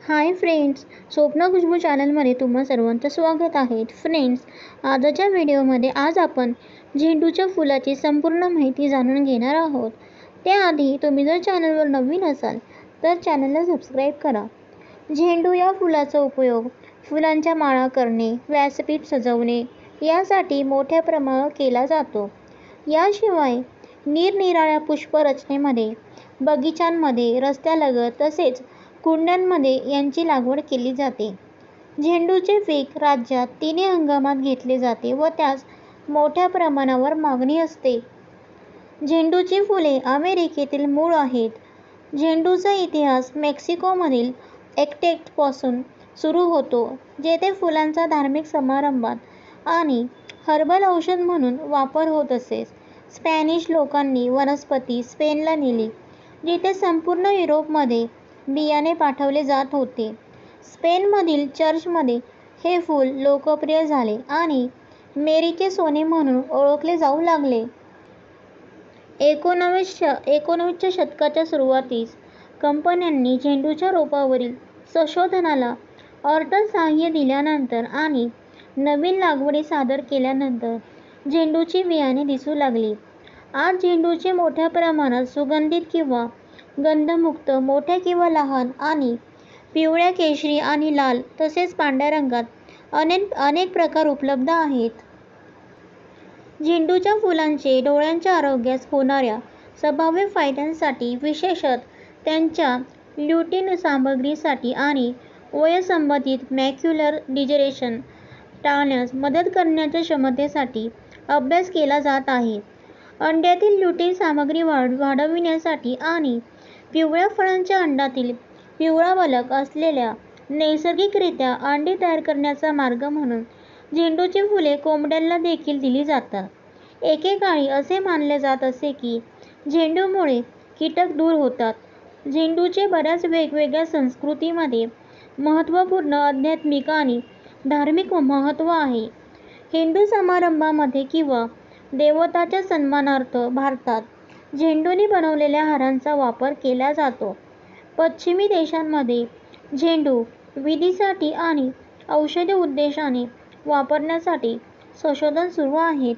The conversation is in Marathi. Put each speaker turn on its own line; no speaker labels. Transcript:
हाय फ्रेंड्स, स्वप्न खुशबू चॅनलमध्ये तुम्हा सर्वांचं स्वागत आहे. फ्रेंड्स, आजच्या व्हिडिओमध्ये आपण झेंडूच्या फुलाची संपूर्ण माहिती जाणून घेणार आहोत. त्याआधी तुम्ही जर चॅनलवर नवीन असाल तर चॅनलला सबस्क्राईब करा. झेंडू या फुलाचा उपयोग फुलांच्या माळा करणे, व्यासपीठ सजवणे यासाठी मोठ्या प्रमाणावर केला जातो. याशिवाय निरनिराळ्या पुष्परचनेमध्ये, बगीचांमध्ये, रस्त्यालगत तसेच कुंड्यांमध्ये यांची लागवड केली जाते. झेंडूचे पीक राज्यात तिन्ही हंगामात घेतले जाते व त्यास मोठ्या प्रमाणावर मागणी असते. झेंडूची फुले अमेरिकेतील मूळ आहेत. झेंडूचा इतिहास मेक्सिकोमधील ॲझ्टेकपासून सुरू होतो, जेथे फुलांचा धार्मिक समारंभात आणि हर्बल औषध म्हणून वापर होत असे. स्पॅनिश लोकांनी वनस्पती स्पेनला नेली, जिथे संपूर्ण युरोपमध्ये बियाणे पाठवले जात होते. स्पेनमधील चर्चमध्ये हे फूल लोकप्रिय झाले आणि मेरीचे सोने म्हणून ओळखले जाऊ लागले. 19च्या शतकाच्या सुरुवातीस कंपन्यांनी झेंडूच्या रोपांवरील संशोधनाला अर्थसहाय्य दिल्यानंतर आणि नवीन लागवडी सादर केल्यानंतर झेंडूची बियाणे दिसू लागली. आज झेंडूचे मोठ्या प्रमाणात सुगंधित किंवा गंधमुक्त, मोठ्या किंवा लहान आणि पिवळ्या, केशरी आणि लाल तसेच पांढऱ्या रंगात अनेक प्रकार उपलब्ध आहेत. झेंडूच्या फुलांचे डोळ्यांच्या आरोग्यास होणाऱ्या संभाव्य फायद्यांसाठी, विशेषतः त्यांच्या ल्युटिन सामग्रीसाठी आणि वयोसंबंधित मॅक्युलर डिजनरेशन टाळण्यास मदत करण्याच्या क्षमतेसाठी अभ्यास केला जात आहे. अंड्यातील ल्युटिन सामग्री वाढविण्यासाठी आणि पिवळ्या फळांच्या अंडातील पिवळा बलक असलेल्या नैसर्गिकरित्या अंडी तयार करण्याचा मार्ग म्हणून झेंडूची फुले कोंबड्यांना देखील दिली जातात. एकेकाळी असे मानले जात असे की झेंडूमुळे कीटक दूर होतात. झेंडूचे बऱ्याच वेगवेगळ्या संस्कृतींमध्ये महत्त्वपूर्ण आध्यात्मिक आणि धार्मिक महत्त्व आहे. हिंदू समारंभांमध्ये किंवा देवतांच्या सन्मानार्थ भारतात झेंडूने बनवलेल्या हारांचा वापर केला जातो. पश्चिमी देशांमध्ये झेंडू विधीसाठी आणि औषधी उद्देशाने वापरण्यासाठी संशोधन सुरू आहेत.